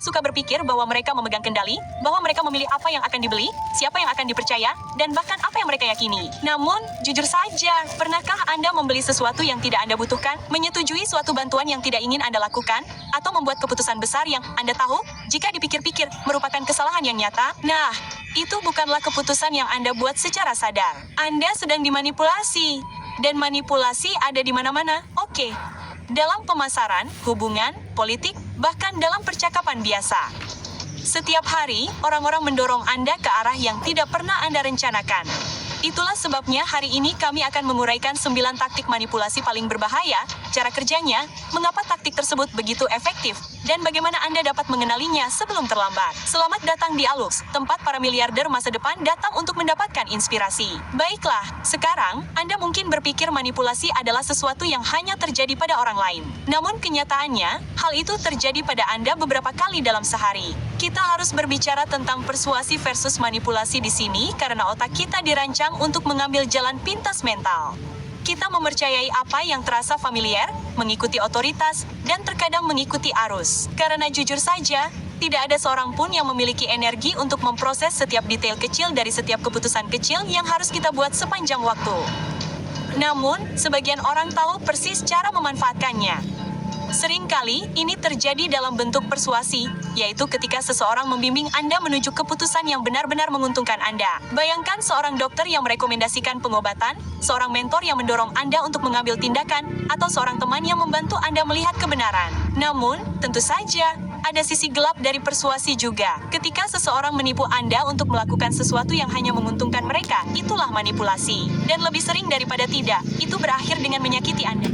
suka berpikir bahwa mereka memegang kendali, bahwa mereka memilih apa yang akan dibeli, siapa yang akan dipercaya, dan bahkan apa yang mereka yakini. Namun, jujur saja, pernahkah Anda membeli sesuatu yang tidak Anda butuhkan, menyetujui suatu bantuan yang tidak ingin Anda lakukan, atau membuat keputusan besar yang Anda tahu, jika dipikir-pikir, merupakan kesalahan yang nyata? Nah, itu bukanlah keputusan yang Anda buat secara sadar. Anda sedang dimanipulasi. Dan manipulasi ada di mana-mana. Oke. Dalam pemasaran, hubungan, politik, bahkan dalam percakapan biasa. Setiap hari, orang-orang mendorong Anda ke arah yang tidak pernah Anda rencanakan. Itulah sebabnya hari ini kami akan menguraikan 9 taktik manipulasi paling berbahaya, cara kerjanya, mengapa taktik tersebut begitu efektif, dan bagaimana Anda dapat mengenalinya sebelum terlambat. Selamat datang di Alux, tempat para miliarder masa depan datang untuk mendapatkan inspirasi. Baiklah, sekarang, Anda mungkin berpikir manipulasi adalah sesuatu yang hanya terjadi pada orang lain. Namun kenyataannya, hal itu terjadi pada Anda beberapa kali dalam sehari. Kita harus berbicara tentang persuasi versus manipulasi di sini karena otak kita dirancang untuk mengambil jalan pintas mental. Kita mempercayai apa yang terasa familiar, mengikuti otoritas, dan terkadang mengikuti arus. Karena jujur saja, tidak ada seorang pun yang memiliki energi untuk memproses setiap detail kecil dari setiap keputusan kecil yang harus kita buat sepanjang waktu. Namun, sebagian orang tahu persis cara memanfaatkannya. Seringkali, ini terjadi dalam bentuk persuasi, yaitu ketika seseorang membimbing Anda menuju keputusan yang benar-benar menguntungkan Anda. Bayangkan seorang dokter yang merekomendasikan pengobatan, seorang mentor yang mendorong Anda untuk mengambil tindakan, atau seorang teman yang membantu Anda melihat kebenaran. Namun, tentu saja, ada sisi gelap dari persuasi juga. Ketika seseorang menipu Anda untuk melakukan sesuatu yang hanya menguntungkan mereka, itulah manipulasi. Dan lebih sering daripada tidak, itu berakhir dengan menyakiti Anda.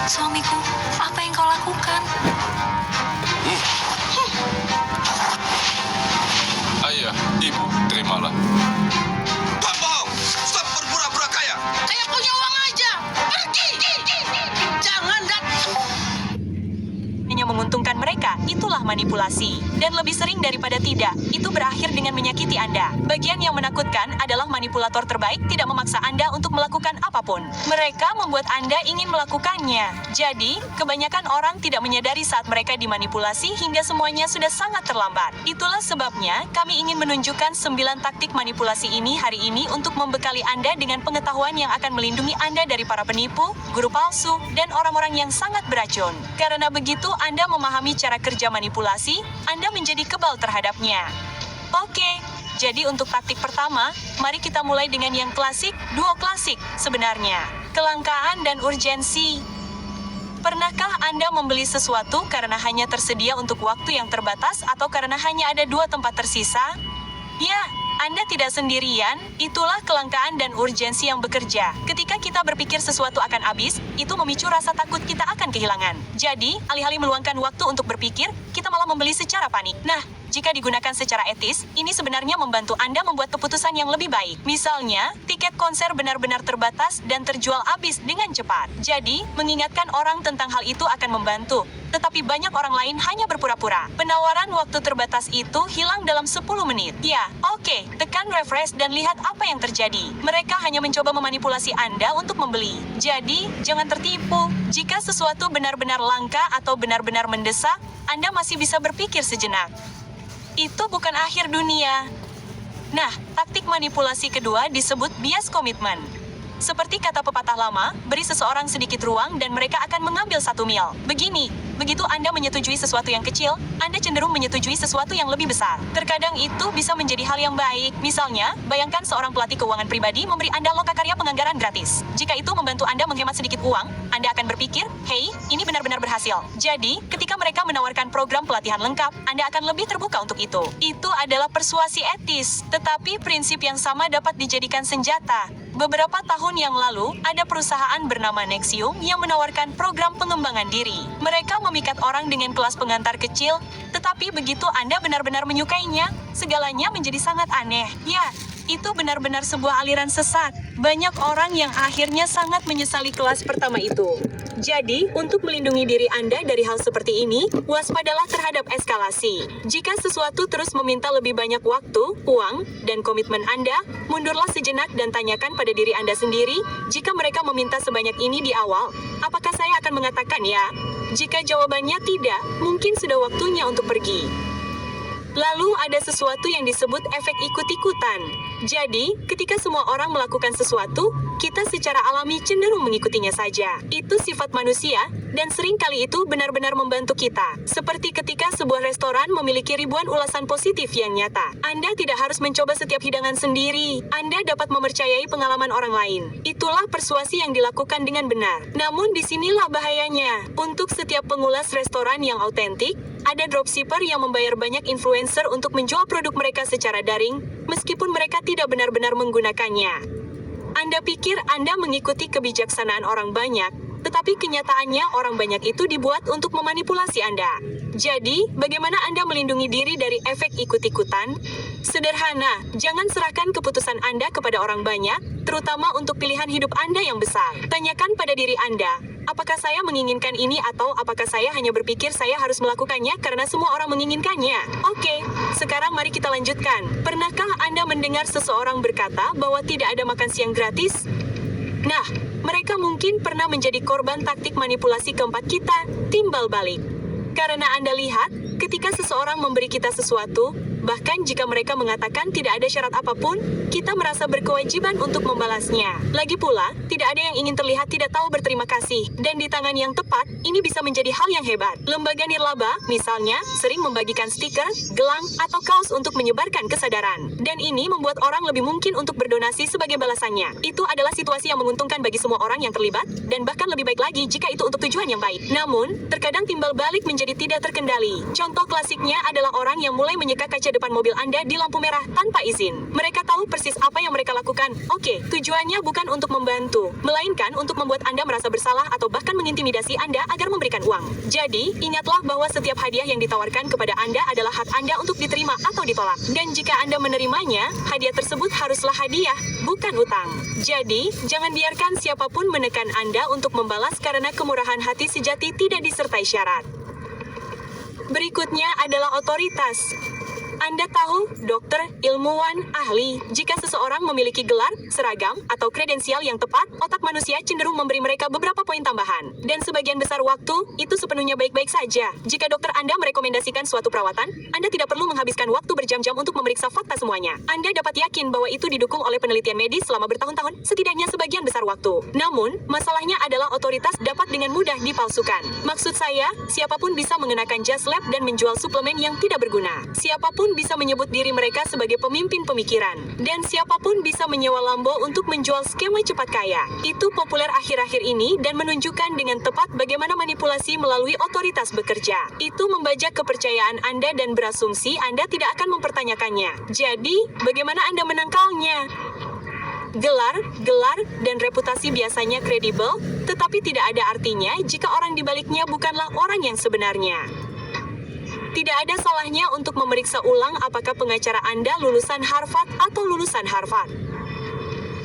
Suamiku, apa yang kau lakukan? Ayah, ibu, terimalah. Pak bohong! Stop berpura-pura kaya! Saya punya uang aja. Pergi. Jangan Hanya menguntungkan mereka, itulah manipulasi. Dan lebih sering daripada tidak, itu berakhir dengan menyakiti Anda. Bagian yang menakutkan adalah manipulator terbaik tidak memaksa Anda untuk melakukan apapun. Mereka membuat Anda ingin melakukannya. Jadi, kebanyakan orang tidak menyadari saat mereka dimanipulasi hingga semuanya sudah sangat terlambat. Itulah sebabnya, kami ingin menunjukkan 9 taktik manipulasi ini hari ini untuk membekali Anda dengan pengetahuan yang akan melindungi Anda dari para penipu, guru palsu, dan orang-orang yang sangat beracun. Karena begitu Anda memahami cara kerja manipulasi, Anda menjadi kebal terhadapnya. Oke, jadi untuk taktik pertama, mari kita mulai dengan yang klasik, duo klasik, sebenarnya. Kelangkaan dan urgensi. Pernahkah Anda membeli sesuatu karena hanya tersedia untuk waktu yang terbatas atau karena hanya ada 2 tempat tersisa? Ya, Anda tidak sendirian, itulah kelangkaan dan urgensi yang bekerja. Ketika kita berpikir sesuatu akan habis, itu memicu rasa takut kita akan kehilangan. Jadi, alih-alih meluangkan waktu untuk berpikir, kita malah membeli secara panik. Nah, jika digunakan secara etis, ini sebenarnya membantu Anda membuat keputusan yang lebih baik. Misalnya, tiket konser benar-benar terbatas dan terjual habis dengan cepat. Jadi, mengingatkan orang tentang hal itu akan membantu. Tetapi banyak orang lain hanya berpura-pura. Penawaran waktu terbatas itu hilang dalam 10 menit. Ya, oke, tekan refresh dan lihat apa yang terjadi. Mereka hanya mencoba memanipulasi Anda untuk membeli. Jadi, jangan tertipu. Jika sesuatu benar-benar langka atau benar-benar mendesak, Anda masih bisa berpikir sejenak. Itu bukan akhir dunia. Nah, taktik manipulasi kedua disebut bias komitmen. Seperti kata pepatah lama, beri seseorang sedikit ruang dan mereka akan mengambil 1 mil. Begini, begitu Anda menyetujui sesuatu yang kecil, Anda cenderung menyetujui sesuatu yang lebih besar. Terkadang itu bisa menjadi hal yang baik. Misalnya, bayangkan seorang pelatih keuangan pribadi memberi Anda lokakarya penganggaran gratis. Jika itu membantu Anda menghemat sedikit uang, Anda akan berpikir, "Hei, ini benar-benar berhasil." Jadi, ketika mereka menawarkan program pelatihan lengkap, Anda akan lebih terbuka untuk itu. Itu adalah persuasi etis, tetapi prinsip yang sama dapat dijadikan senjata. Beberapa tahun yang lalu, ada perusahaan bernama Nexium yang menawarkan program pengembangan diri. Mereka memikat orang dengan kelas pengantar kecil, tetapi begitu Anda benar-benar menyukainya, segalanya menjadi sangat aneh. Ya, Itu benar-benar sebuah aliran sesat. Banyak orang yang akhirnya sangat menyesali kelas pertama itu. Jadi, untuk melindungi diri Anda dari hal seperti ini, waspadalah terhadap eskalasi. Jika sesuatu terus meminta lebih banyak waktu, uang, dan komitmen Anda, mundurlah sejenak dan tanyakan pada diri Anda sendiri, jika mereka meminta sebanyak ini di awal, apakah saya akan mengatakan ya? Jika jawabannya tidak, mungkin sudah waktunya untuk pergi. Lalu ada sesuatu yang disebut efek ikut-ikutan. Jadi, ketika semua orang melakukan sesuatu, kita secara alami cenderung mengikutinya saja. Itu sifat manusia, dan sering kali itu benar-benar membantu kita. Seperti ketika sebuah restoran memiliki ribuan ulasan positif yang nyata. Anda tidak harus mencoba setiap hidangan sendiri. Anda dapat mempercayai pengalaman orang lain. Itulah persuasi yang dilakukan dengan benar. Namun disinilah bahayanya. Untuk setiap pengulas restoran yang autentik, ada dropshipper yang membayar banyak influencer untuk menjual produk mereka secara daring, meskipun mereka tidak benar-benar menggunakannya. Anda pikir Anda mengikuti kebijaksanaan orang banyak, tetapi kenyataannya orang banyak itu dibuat untuk memanipulasi Anda. Jadi, bagaimana Anda melindungi diri dari efek ikut-ikutan? Sederhana, jangan serahkan keputusan Anda kepada orang banyak, terutama untuk pilihan hidup Anda yang besar. Tanyakan pada diri Anda, apakah saya menginginkan ini atau apakah saya hanya berpikir saya harus melakukannya karena semua orang menginginkannya? Oke, sekarang mari kita lanjutkan. Pernahkah Anda mendengar seseorang berkata bahwa tidak ada makan siang gratis? Nah, mereka mungkin pernah menjadi korban taktik manipulasi keempat kita, timbal balik. Karena Anda lihat, ketika seseorang memberi kita sesuatu, bahkan jika mereka mengatakan tidak ada syarat apapun, kita merasa berkewajiban untuk membalasnya. Lagi pula, tidak ada yang ingin terlihat tidak tahu berterima kasih. Dan di tangan yang tepat, ini bisa menjadi hal yang hebat. Lembaga nirlaba, misalnya, sering membagikan stiker, gelang, atau kaos untuk menyebarkan kesadaran. Dan ini membuat orang lebih mungkin untuk berdonasi sebagai balasannya. Itu adalah situasi yang menguntungkan bagi semua orang yang terlibat, dan bahkan lebih baik lagi jika itu untuk tujuan yang baik. Namun, terkadang timbal balik menjadi tidak terkendali. Contoh klasiknya adalah orang yang mulai menyeka kaca depan mobil Anda di lampu merah tanpa izin. Mereka tahu persis apa yang mereka lakukan. Oke, tujuannya bukan untuk membantu, melainkan untuk membuat Anda merasa bersalah atau bahkan mengintimidasi Anda agar memberikan uang. Jadi, ingatlah bahwa setiap hadiah yang ditawarkan kepada Anda adalah hak Anda untuk diterima atau ditolak. Dan jika Anda menerimanya, hadiah tersebut haruslah hadiah, bukan utang. Jadi, jangan biarkan siapapun menekan Anda untuk membalas karena kemurahan hati sejati tidak disertai syarat. Berikutnya adalah otoritas. Anda tahu, dokter, ilmuwan, ahli, jika seseorang memiliki gelar, seragam, atau kredensial yang tepat, otak manusia cenderung memberi mereka beberapa poin tambahan. Dan sebagian besar waktu, itu sepenuhnya baik-baik saja. Jika dokter Anda merekomendasikan suatu perawatan, Anda tidak perlu menghabiskan waktu berjam-jam untuk memeriksa fakta semuanya. Anda dapat yakin bahwa itu didukung oleh penelitian medis selama bertahun-tahun, setidaknya sebagian besar waktu. Namun, masalahnya adalah otoritas dapat dengan mudah dipalsukan. Maksud saya, siapapun bisa mengenakan jas lab dan menjual suplemen yang tidak berguna. Siapapun bisa menyebut diri mereka sebagai pemimpin pemikiran. Dan siapapun bisa menyewa Lambo untuk menjual skema cepat kaya. Itu populer akhir-akhir ini dan menunjukkan dengan tepat bagaimana manipulasi melalui otoritas bekerja. Itu membajak kepercayaan Anda dan berasumsi Anda tidak akan mempertanyakannya. Jadi, bagaimana Anda menangkalnya? Gelar, dan reputasi biasanya kredibel, tetapi tidak ada artinya jika orang di baliknya bukanlah orang yang sebenarnya. Tidak ada salahnya untuk memeriksa ulang apakah pengacara Anda lulusan Harvard atau lulusan Harvard.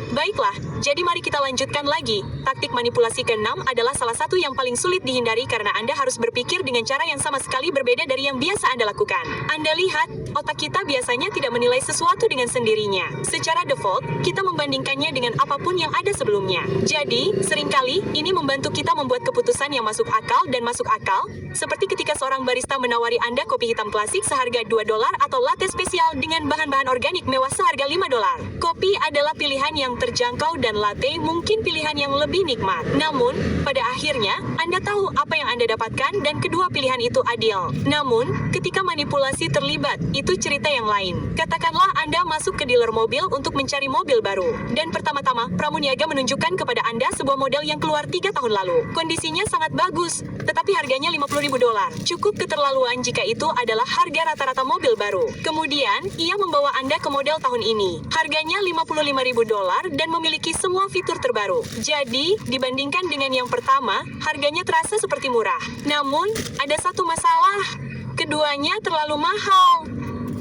Baiklah, jadi mari kita lanjutkan lagi. Taktik manipulasi ke-6 adalah salah satu yang paling sulit dihindari karena Anda harus berpikir dengan cara yang sama sekali berbeda dari yang biasa Anda lakukan. Anda lihat, otak kita biasanya tidak menilai sesuatu dengan sendirinya. Secara default, kita membandingkannya dengan apapun yang ada sebelumnya. Jadi, seringkali, ini membantu kita membuat keputusan yang masuk akal dan masuk akal, seperti ketika seorang barista menawari Anda kopi hitam klasik seharga $2 atau latte spesial dengan bahan-bahan organik mewah seharga $5. Kopi adalah pilihan yang terjangkau dan latte mungkin pilihan yang lebih nikmat. Namun, pada akhirnya, Anda tahu apa yang Anda dapatkan dan kedua pilihan itu adil. Namun, ketika manipulasi terlibat, itu cerita yang lain. Katakanlah Anda masuk ke dealer mobil untuk mencari mobil baru. Dan pertama-tama, pramuniaga menunjukkan kepada Anda sebuah model yang keluar 3 tahun lalu. Kondisinya sangat bagus, tetapi harganya $50.000. Cukup keterlaluan jika itu adalah harga rata-rata mobil baru. Kemudian, ia membawa Anda ke model tahun ini. Harganya $55.000 dan memiliki semua fitur terbaru. Jadi, dibandingkan dengan yang pertama, harganya terasa seperti murah. Namun, ada satu masalah. Keduanya terlalu mahal.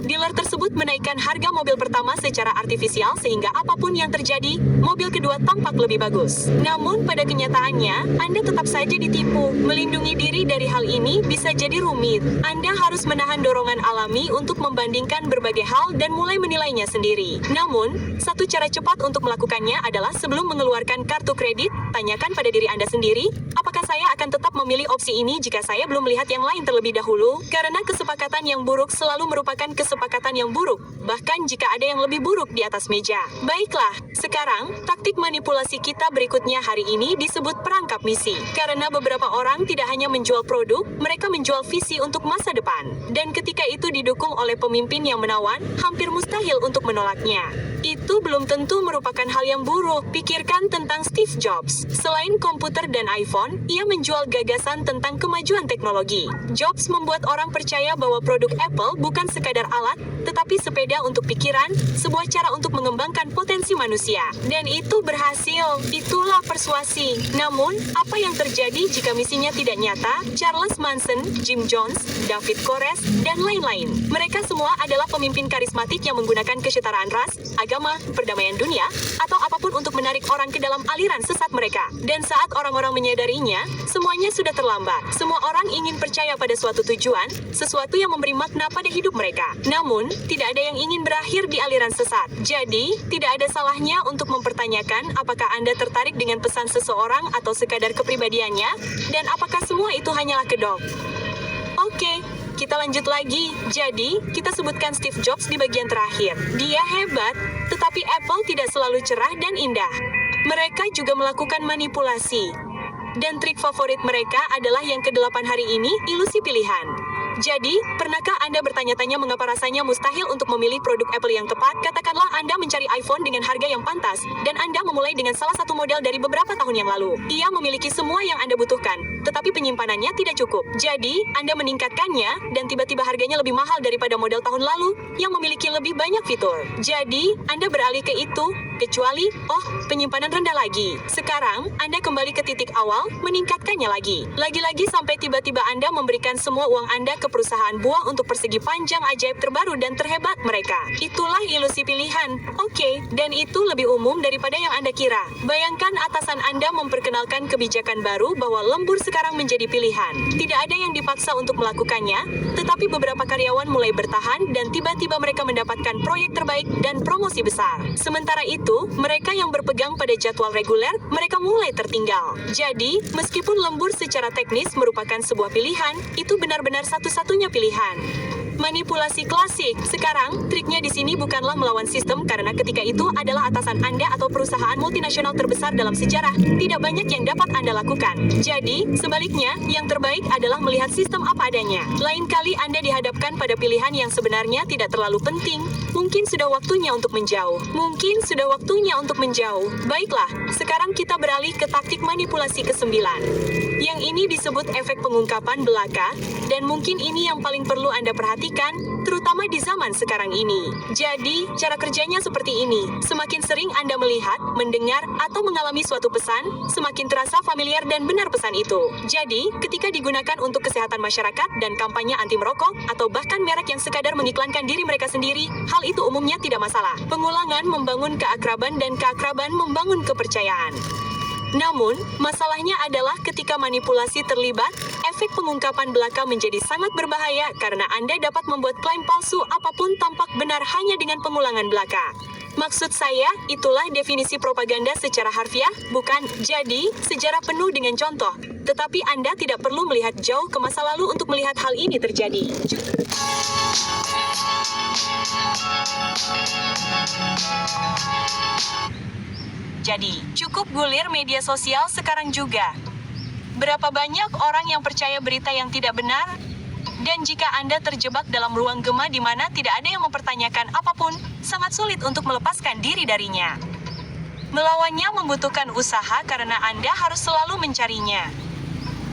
Dealer tersebut menaikkan harga mobil pertama secara artifisial sehingga apapun yang terjadi, mobil kedua tampak lebih bagus. Namun pada kenyataannya, Anda tetap saja ditipu. Melindungi diri dari hal ini bisa jadi rumit. Anda harus menahan dorongan alami untuk membandingkan berbagai hal dan mulai menilainya sendiri. Namun, satu cara cepat untuk melakukannya adalah sebelum mengeluarkan kartu kredit, tanyakan pada diri Anda sendiri, apakah saya akan tetap memilih opsi ini jika saya belum melihat yang lain terlebih dahulu? Karena kesepakatan yang buruk selalu merupakan kesepakatan yang buruk, bahkan jika ada yang lebih buruk di atas meja. Baiklah, sekarang, taktik manipulasi kita berikutnya hari ini disebut perangkap misi. Karena beberapa orang tidak hanya menjual produk, mereka menjual visi untuk masa depan. Dan ketika itu didukung oleh pemimpin yang menawan, hampir mustahil untuk menolaknya. Itu belum tentu merupakan hal yang buruk. Pikirkan tentang Steve Jobs. Selain komputer dan iPhone, ia menjual gagasan tentang kemajuan teknologi. Jobs membuat orang percaya bahwa produk Apple bukan sekadar alat, tetapi sepeda untuk pikiran, sebuah cara untuk mengembangkan potensi manusia. Dan itu berhasil. Itulah persuasi. Namun, apa yang terjadi jika misinya tidak nyata? Charles Manson, Jim Jones, David Koresh, dan lain-lain. Mereka semua adalah pemimpin karismatik yang menggunakan kesetaraan ras, agama, perdamaian dunia, atau apapun untuk menarik orang ke dalam aliran sesat mereka. Dan saat orang-orang menyadarinya, semuanya sudah terlambat. Semua orang ingin percaya pada suatu tujuan, sesuatu yang memberi makna pada hidup mereka. Namun, tidak ada yang ingin berakhir di aliran sesat. Jadi, tidak ada salahnya untuk mempertanyakan apakah Anda tertarik dengan pesan seseorang atau sekadar kepribadiannya, dan apakah semua itu hanyalah kedok. Oke, kita lanjut lagi. Jadi, kita sebutkan Steve Jobs di bagian terakhir. Dia hebat, tetapi Apple tidak selalu cerah dan indah. Mereka juga melakukan manipulasi. Dan trik favorit mereka adalah yang ke-8 hari ini, ilusi pilihan. Jadi, pernahkah Anda bertanya-tanya mengapa rasanya mustahil untuk memilih produk Apple yang tepat? Katakanlah Anda mencari iPhone dengan harga yang pantas, dan Anda memulai dengan salah satu model dari beberapa tahun yang lalu. Ia memiliki semua yang Anda butuhkan, tetapi penyimpanannya tidak cukup. Jadi, Anda meningkatkannya, dan tiba-tiba harganya lebih mahal daripada model tahun lalu, yang memiliki lebih banyak fitur. Jadi, Anda beralih ke itu, kecuali, penyimpanan rendah lagi. Sekarang, Anda kembali ke titik awal, meningkatkannya lagi. Lagi-lagi sampai tiba-tiba Anda memberikan semua uang Anda ke perusahaan buah untuk persegi panjang ajaib terbaru dan terhebat mereka. Itulah ilusi pilihan. Oke, dan itu lebih umum daripada yang Anda kira. Bayangkan atasan Anda memperkenalkan kebijakan baru bahwa lembur sekarang menjadi pilihan. Tidak ada yang dipaksa untuk melakukannya, tetapi beberapa karyawan mulai bertahan dan tiba-tiba mereka mendapatkan proyek terbaik dan promosi besar. Sementara itu, mereka yang berpegang pada jadwal reguler, mereka mulai tertinggal. Jadi, meskipun lembur secara teknis merupakan sebuah pilihan, itu benar-benar satu-satunya pilihan. Manipulasi klasik. Sekarang, triknya di sini bukanlah melawan sistem karena ketika itu adalah atasan Anda atau perusahaan multinasional terbesar dalam sejarah. Tidak banyak yang dapat Anda lakukan. Jadi, sebaliknya, yang terbaik adalah melihat sistem apa adanya. Lain kali Anda dihadapkan pada pilihan yang sebenarnya tidak terlalu penting. Mungkin sudah waktunya untuk menjauh. Mungkin sudah waktunya untuk menjauh. Baiklah, sekarang kita beralih ke taktik manipulasi ke-9. Yang ini disebut efek pengungkapan belaka, dan mungkin ini yang paling perlu Anda perhatikan, terutama di zaman sekarang ini. Jadi, cara kerjanya seperti ini. Semakin sering Anda melihat, mendengar, atau mengalami suatu pesan, semakin terasa familiar dan benar pesan itu. Jadi, ketika digunakan untuk kesehatan masyarakat dan kampanye anti merokok, atau bahkan merek yang sekadar mengiklankan diri mereka sendiri, hal itu umumnya tidak masalah. Pengulangan membangun keakraban dan keakraban membangun kepercayaan. Namun, masalahnya adalah ketika manipulasi terlibat, efek pengungkapan belaka menjadi sangat berbahaya karena Anda dapat membuat klaim palsu apapun tampak benar hanya dengan pengulangan belaka. Maksud saya, itulah definisi propaganda secara harfiah, bukan? Jadi, sejarah penuh dengan contoh. Tetapi Anda tidak perlu melihat jauh ke masa lalu untuk melihat hal ini terjadi. Jadi, cukup gulir media sosial sekarang juga. Berapa banyak orang yang percaya berita yang tidak benar? Dan jika Anda terjebak dalam ruang gema di mana tidak ada yang mempertanyakan apapun, sangat sulit untuk melepaskan diri darinya. Melawannya membutuhkan usaha karena Anda harus selalu mencarinya.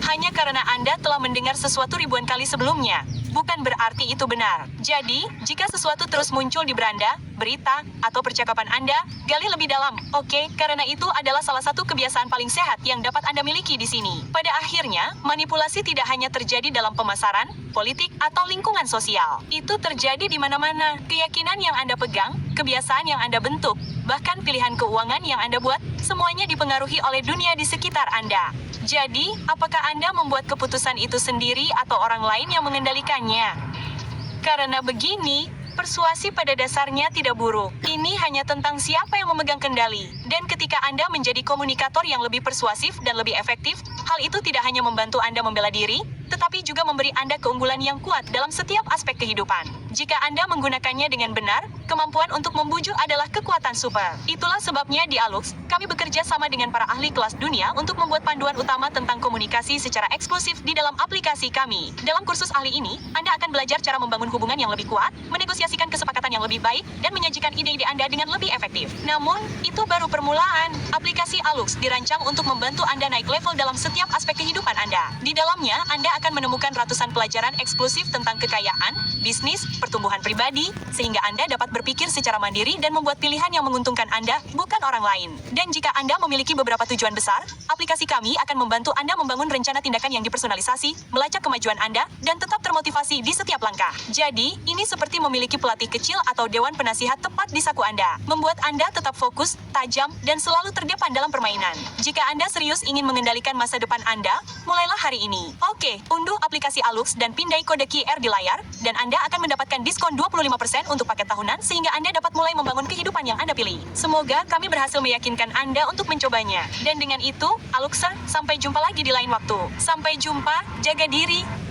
hanya karena Anda telah mendengar sesuatu ribuan kali sebelumnya. Bukan berarti itu benar. Jadi, jika sesuatu terus muncul di beranda, berita, atau percakapan Anda, gali lebih dalam. Oke, karena itu adalah salah satu kebiasaan paling sehat yang dapat Anda miliki di sini. Pada akhirnya, manipulasi tidak hanya terjadi dalam pemasaran, politik, atau lingkungan sosial. Itu terjadi di mana-mana. Keyakinan yang Anda pegang, kebiasaan yang Anda bentuk, bahkan pilihan keuangan yang Anda buat, semuanya dipengaruhi oleh dunia di sekitar Anda. Jadi, apakah Anda membuat keputusan itu sendiri atau orang lain yang mengendalikannya? Karena begini, persuasi pada dasarnya tidak buruk. Ini hanya tentang siapa yang memegang kendali. Dan ketika Anda menjadi komunikator yang lebih persuasif dan lebih efektif, hal itu tidak hanya membantu Anda membela diri, tetapi juga memberi Anda keunggulan yang kuat dalam setiap aspek kehidupan. Jika Anda menggunakannya dengan benar, kemampuan untuk membujuk adalah kekuatan super. Itulah sebabnya di Alux, kami bekerja sama dengan para ahli kelas dunia untuk membuat panduan utama tentang komunikasi secara eksklusif di dalam aplikasi kami. Dalam kursus ahli ini, Anda akan belajar cara membangun hubungan yang lebih kuat, menegosiasikan kesepakatan yang lebih baik, dan menyajikan ide-ide Anda dengan lebih efektif. Namun, itu baru permulaan. Aplikasi Alux dirancang untuk membantu Anda naik level dalam setiap aspek kehidupan Anda. Di dalamnya, Anda akan menemukan ratusan pelajaran eksklusif tentang kekayaan, bisnis, pertumbuhan pribadi, sehingga Anda dapat berpikir secara mandiri dan membuat pilihan yang menguntungkan Anda, bukan orang lain. Dan jika Anda memiliki beberapa tujuan besar, aplikasi kami akan membantu Anda membangun rencana tindakan yang dipersonalisasi, melacak kemajuan Anda, dan tetap termotivasi di setiap langkah. Jadi, ini seperti memiliki pelatih kecil atau dewan penasihat tepat di saku Anda, membuat Anda tetap fokus, tajam, dan selalu terdepan dalam permainan. Jika Anda serius ingin mengendalikan masa depan Anda, mulailah hari ini. Oke, unduh aplikasi Alux dan pindai kode QR di layar, dan Anda akan mendapatkan diskon 25% untuk paket tahunan sehingga Anda dapat mulai membangun kehidupan yang Anda pilih. Semoga kami berhasil meyakinkan Anda untuk mencobanya. Dan dengan itu, Aluxer, sampai jumpa lagi di lain waktu. Sampai jumpa, jaga diri.